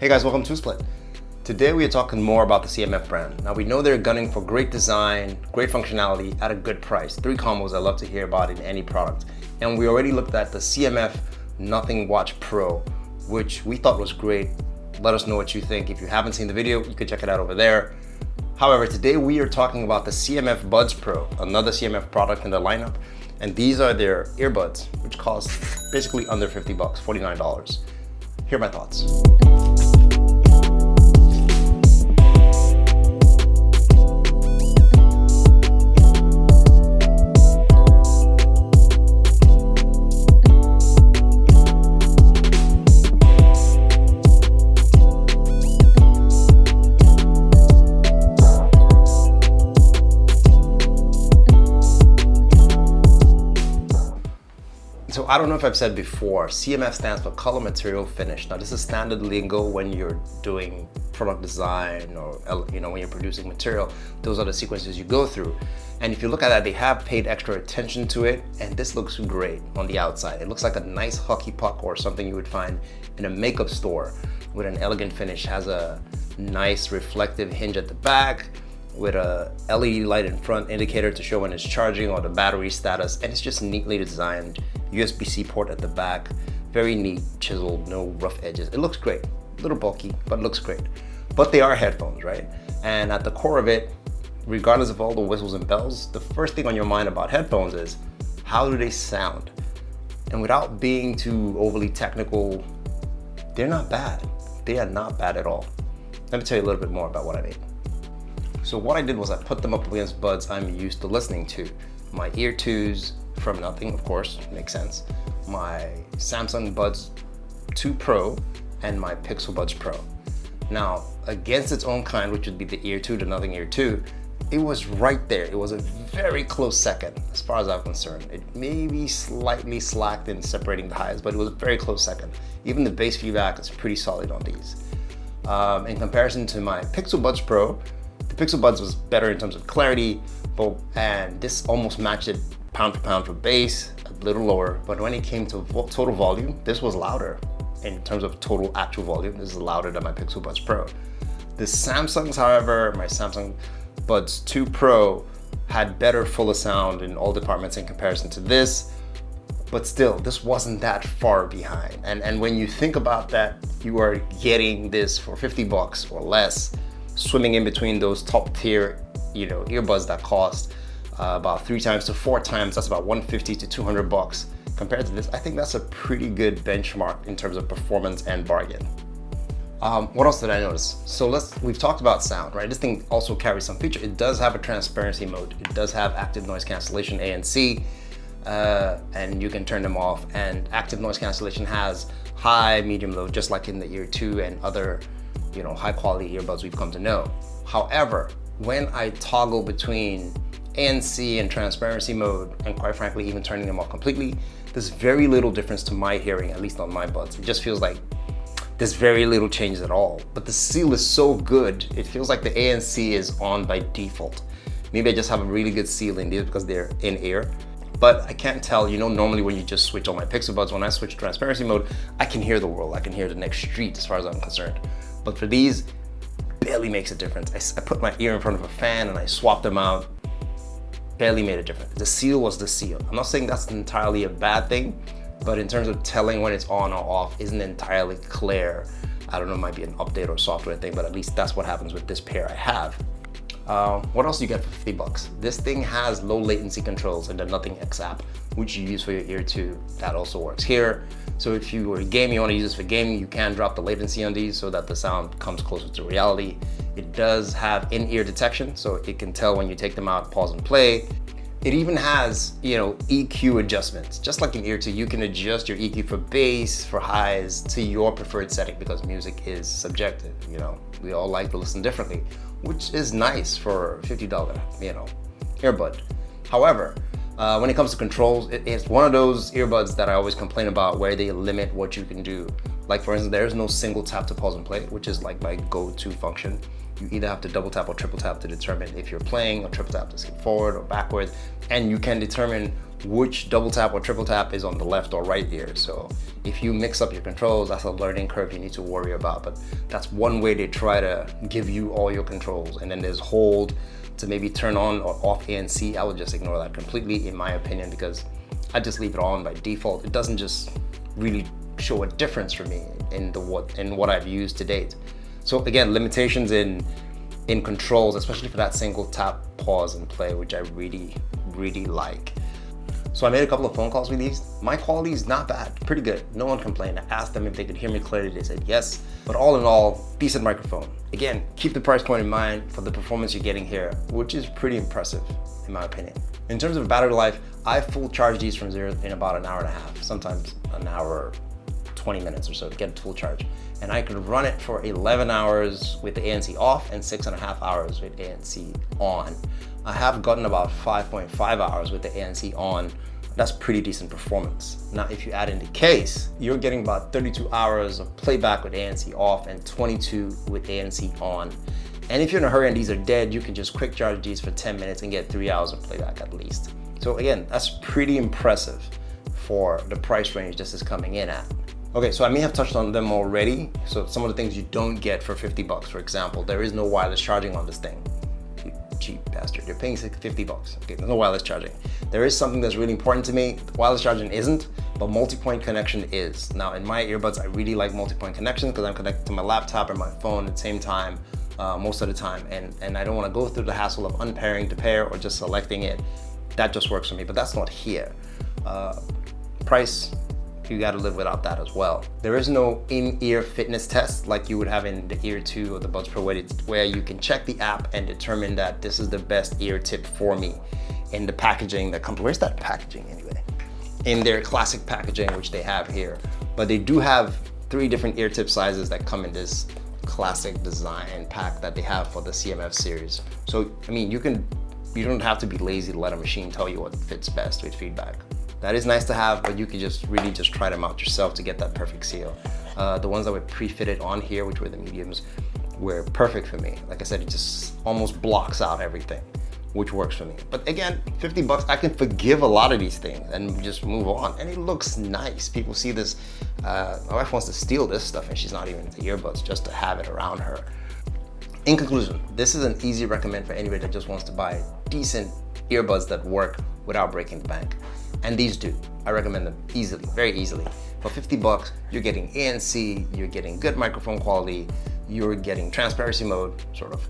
Hey guys, welcome to Split. Today we are talking more about the CMF brand. Now we know they're gunning for great design, great functionality at a good price. 3 combos I love to hear about in any product. And we already looked at the CMF Nothing Watch Pro, which we thought was great. Let us know what you think. If you haven't seen the video, you can check it out over there. However, today we are talking about the CMF Buds Pro, another CMF product in the lineup. And these are their earbuds, which cost basically under 50 bucks, $49. Here are my thoughts. So I don't know if I've said before, CMF stands for color, material, finish. Now this is standard lingo when you're doing product design or when you're producing material. Those are the sequences you go through. And if you look at that, they have paid extra attention to it, and this looks great on the outside. It looks like a nice hockey puck or something you would find in a makeup store with an elegant finish. Has a nice reflective hinge at the back, with a LED light in front indicator to show when it's charging or the battery status, and it's just neatly designed. USB-C port at the back, very neat, chiseled, no rough edges. It looks great, a little bulky, but it looks great. But they are headphones, right? And at the core of it, regardless of all the whistles and bells, the first thing on your mind about headphones is, how do they sound? And without being too overly technical, they're not bad. They are not bad at all. Let me tell you a little bit more about what I mean. So what I did was I put them up against buds I'm used to listening to. My Ear 2s from Nothing, of course, makes sense. My Samsung Buds 2 Pro and my Pixel Buds Pro. Now, against its own kind, which would be the Ear 2, the Nothing Ear 2, it was right there. It was a very close second, as far as I'm concerned. It maybe slightly slacked in separating the highs, but it was a very close second. Even the bass feedback is pretty solid on these. In comparison to my Pixel Buds Pro, the Pixel Buds was better in terms of clarity, and this almost matched it pound for pound for bass, a little lower. But when it came to total volume, this was louder. In terms of total actual volume, this is louder than my Pixel Buds Pro. The Samsungs, however, my Samsung Buds 2 Pro had better fuller sound in all departments in comparison to this. But still, this wasn't that far behind. And when you think about that, you are getting this for 50 bucks or less, swimming in between those top tier, earbuds that cost about 3 times to 4 times. That's about 150 to 200 bucks. Compared to this, I think that's a pretty good benchmark in terms of performance and bargain. What else did I notice? So we've talked about sound, right? This thing also carries some feature. It does have a transparency mode. It does have active noise cancellation, ANC, and you can turn them off. And active noise cancellation has high, medium, low, just like in the Ear 2 and other high quality earbuds we've come to know. However, when I toggle between ANC and transparency mode, and quite frankly, even turning them off completely, there's very little difference to my hearing, at least on my buds. It just feels like there's very little changes at all. But the seal is so good, it feels like the ANC is on by default. Maybe I just have a really good seal in these because they're in ear. But I can't tell, normally when you just switch on my Pixel Buds, when I switch to transparency mode, I can hear the world, I can hear the next street as far as I'm concerned. But for these, barely makes a difference. I put my ear in front of a fan and I swapped them out. Barely made a difference. The seal was the seal. I'm not saying that's entirely a bad thing, but in terms of telling when it's on or off isn't entirely clear. I don't know, it might be an update or software thing, but at least that's what happens with this pair I have. What else do you get for 50 bucks? This thing has low latency controls in the Nothing X app, which you use for your Ear 2. That also works here. So if you were gaming, you want to use this for gaming, you can drop the latency on these so that the sound comes closer to reality. It does have in-ear detection, so it can tell when you take them out, pause and play. It even has, EQ adjustments. Just like in Ear 2, you can adjust your EQ for bass, for highs, to your preferred setting, because music is subjective. We all like to listen differently, which is nice for a $50, earbud. However, when it comes to controls, it's one of those earbuds that I always complain about, where they limit what you can do Like for instance, there is no single tap to pause and play, which is like my go-to function. You either have to double tap or triple tap to determine if you're playing, or triple tap to skip forward or backward. And you can determine which double tap or triple tap is on the left or right ear. So if you mix up your controls, that's a learning curve you need to worry about. But that's one way they try to give you all your controls. And then there's hold to maybe turn on or off ANC. I would just ignore that completely, in my opinion, because I just leave it on by default. It doesn't just really show a difference for me in what I've used to date. So again, limitations in controls, especially for that single tap, pause and play, which I really like. So I made a couple of phone calls with these. My quality is not bad, pretty good. No one complained. I asked them if they could hear me clearly. They said yes. But all in all, decent microphone. Again, keep the price point in mind for the performance you're getting here, which is pretty impressive in my opinion. In terms of battery life, I full charge these from zero in about an hour and a half, sometimes an hour, 20 minutes or so to get a full charge. And I could run it for 11 hours with the ANC off and 6.5 hours with ANC on. I have gotten about 5.5 hours with the ANC on. That's pretty decent performance. Now, if you add in the case, you're getting about 32 hours of playback with ANC off and 22 with ANC on. And if you're in a hurry and these are dead, you can just quick charge these for 10 minutes and get 3 hours of playback at least. So again, that's pretty impressive for the price range this is coming in at. Okay, so I may have touched on them already. So some of the things you don't get for 50 bucks, for example, there is no wireless charging on this thing. You cheap bastard, you're paying 50 bucks. Okay, there's no wireless charging. There is something that's really important to me. Wireless charging isn't, but multi-point connection is. Now in my earbuds, I really like multi-point connection because I'm connected to my laptop and my phone at the same time most of the time. And I don't wanna go through the hassle of unpairing to pair or just selecting it. That just works for me, but that's not here. Price, you gotta live without that as well. There is no in-ear fitness test like you would have in the Ear 2 or the Buds Pro, where you can check the app and determine that this is the best ear tip for me. In the packaging that comes, where's that packaging anyway? In their classic packaging, which they have here. But they do have 3 different ear tip sizes that come in this classic design pack that they have for the CMF series. So, I mean, you don't have to be lazy to let a machine tell you what fits best with feedback. That is nice to have, but you can just really try them out yourself to get that perfect seal. The ones that were pre-fitted on here, which were the mediums, were perfect for me. Like I said, it just almost blocks out everything, which works for me. But again, 50 bucks, I can forgive a lot of these things and just move on. And it looks nice. People see this, my wife wants to steal this stuff and she's not even into earbuds just to have it around her. In conclusion, this is an easy recommend for anybody that just wants to buy decent earbuds that work without breaking the bank. And these do. I recommend them easily, very easily. For 50 bucks, you're getting ANC, you're getting good microphone quality, you're getting transparency mode, sort of.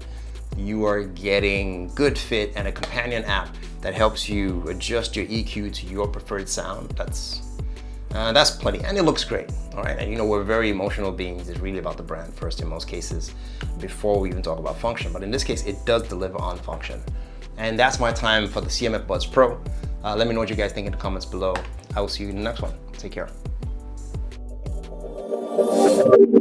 You are getting good fit and a companion app that helps you adjust your EQ to your preferred sound. That's plenty, and it looks great, all right? And you know, we're very emotional beings. It's really about the brand first in most cases, before we even talk about function. But in this case, it does deliver on function. And that's my time for the CMF Buds Pro. Let me know what you guys think in the comments below. I will see you in the next one. Take care.